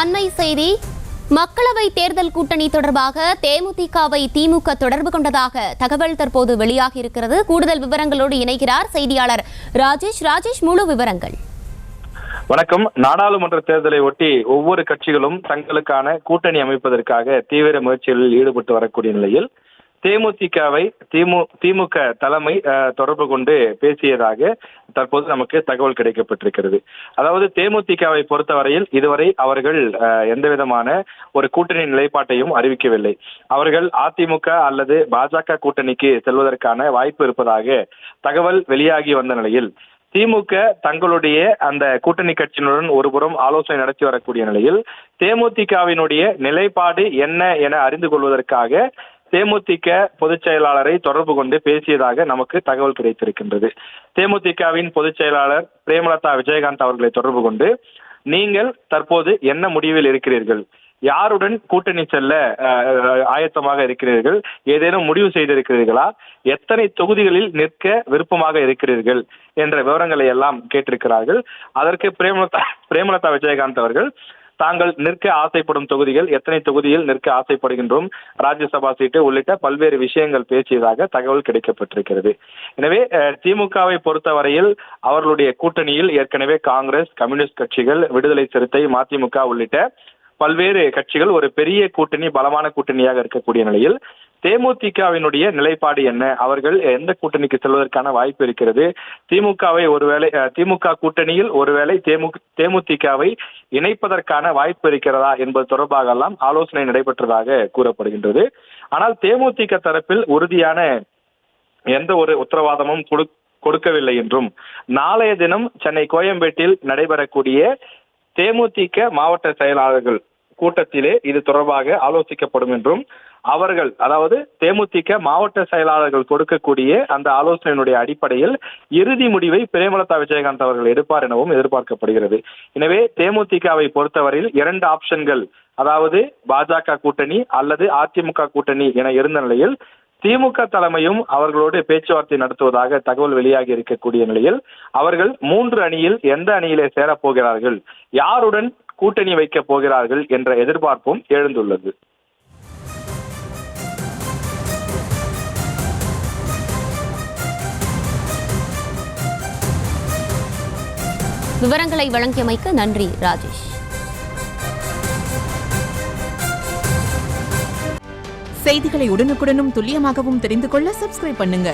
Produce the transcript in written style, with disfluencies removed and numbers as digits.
அண்மை செய்தி. மக்களவை தேர்தல் கூட்டணி தொடர்பாக தேமுதிகவை திமுக தொடர்பு கொண்டதாக தகவல் தற்போது வெளியாகி இருக்கிறது. கூடுதல் விவரங்களோடு இணைகிறார் செய்தியாளர் ராஜேஷ். ராஜேஷ், முழு விவரங்கள். வணக்கம். நாடாளுமன்ற தேர்தலை ஒட்டி ஒவ்வொரு கட்சிகளும் தங்களுக்கான கூட்டணி அமைப்பதற்காக தீவிர முயற்சிகளில் ஈடுபட்டு வரக்கூடிய நிலையில் தேமுதிகவை திமுக தலைமை தொடர்பு கொண்டு பேசியதாக தற்போது நமக்கு தகவல் கிடைக்கப்பட்டிருக்கிறது. அதாவது தேமுதிகவை பொறுத்தவரையில் இதுவரை அவர்கள் எந்த விதமான ஒரு கூட்டணி நிலைப்பாட்டையும் அறிவிக்கவில்லை. அவர்கள் அதிமுக அல்லது பாஜக கூட்டணிக்கு செல்வதற்கான வாய்ப்பு இருப்பதாக தகவல் வெளியாகி வந்த நிலையில் திமுக தங்களுடைய அந்த கூட்டணி கட்சியினுடன் ஒருபுறம் ஆலோசனை நடத்தி வரக்கூடிய நிலையில் தேமுதிகவினுடைய நிலைப்பாடு என்ன என அறிந்து கொள்வதற்காக தேமுதிக பொதுச் செயலாளரை தொடர்பு கொண்டு பேசியதாக நமக்கு தகவல் கிடைத்திருக்கின்றது. தேமுதிகவின் பொதுச் செயலாளர் பிரேமலதா விஜயகாந்த் அவர்களை தொடர்பு கொண்டு, நீங்கள் தற்போது என்ன முடிவில் இருக்கிறீர்கள், யாருடன் கூட்டணி செல்ல ஆயத்தமாக இருக்கிறீர்கள், ஏதேனும் முடிவு செய்திருக்கிறீர்களா, எத்தனை தொகுதிகளில் நிற்க விருப்பமாக இருக்கிறீர்கள் என்ற விவரங்களை எல்லாம் கேட்டிருக்கிறார்கள். அதற்கு பிரேமலதா விஜயகாந்த் அவர்கள் தாங்கள் நிற்க ஆசைப்படும் தொகுதிகள், எத்தனை தொகுதியில் நிற்க ஆசைப்படுகின்றோம், ராஜ்யசபா சீட்டு உள்ளிட்ட பல்வேறு விஷயங்கள் பேசியதாக தகவல் கிடைக்கப்பட்டிருக்கிறது. எனவே திமுகவை பொறுத்தவரையில் அவர்களுடைய கூட்டணியில் ஏற்கனவே காங்கிரஸ், கம்யூனிஸ்ட் கட்சிகள், விடுதலை சிறுத்தை, மதிமுக உள்ளிட்ட பல்வேறு கட்சிகள் ஒரு பெரிய கூட்டணி, பலமான கூட்டணியாக இருக்கக்கூடிய நிலையில் தேமுதிகவினுடைய நிலைப்பாடு என்ன, அவர்கள் எந்த கூட்டணிக்கு செல்வதற்கான வாய்ப்பு இருக்கிறது, திமுக கூட்டணியில் ஒருவேளை தேமுதிகவை இணைப்பதற்கான வாய்ப்பு இருக்கிறதா என்பது தொடர்பாக எல்லாம் ஆலோசனை நடைபெற்றதாக கூறப்படுகின்றது. ஆனால் தேமுதிக தரப்பில் உறுதியான எந்த ஒரு உத்தரவாதமும் கொடுக்கவில்லை என்றும், நாளைய தினம் சென்னை கோயம்பேட்டில் நடைபெறக்கூடிய தேமுதிக மாவட்ட செயலாளர்கள் கூட்டத்திலே இது தொடர்பாக ஆலோசிக்கப்படும் என்றும், அவர்கள் அதாவது தேமுதிக மாவட்ட செயலாளர்கள் கொடுக்கக்கூடிய அந்த ஆலோசனையினுடைய அடிப்படையில் இறுதி முடிவை பிரேமலதா விஜயகாந்த் அவர்கள் எடுப்பார் எனவும் எதிர்பார்க்கப்படுகிறது. எனவே தேமுதிகவை பொறுத்தவரையில் 2 ஆப்ஷன்கள், அதாவது பாஜக கூட்டணி அல்லது அதிமுக கூட்டணி என இருந்த நிலையில் திமுக தலைமையும் அவர்களோடு பேச்சுவார்த்தை நடத்துவதாக தகவல் வெளியாகி இருக்கக்கூடிய நிலையில் அவர்கள் 3 அணியில் எந்த அணியிலே சேரப்போகிறார்கள், யாருடன் கூட்டணி வைக்கப் போகிறார்கள் என்ற எதிர்பார்ப்பும் எழுந்துள்ளது. விவரங்களை வழங்கியமைக்கு நன்றி ராஜேஷ். செய்திகளை உடனுக்குடனும் துல்லியமாகவும் தெரிந்து கொள்ள சப்ஸ்கிரைப் பண்ணுங்க.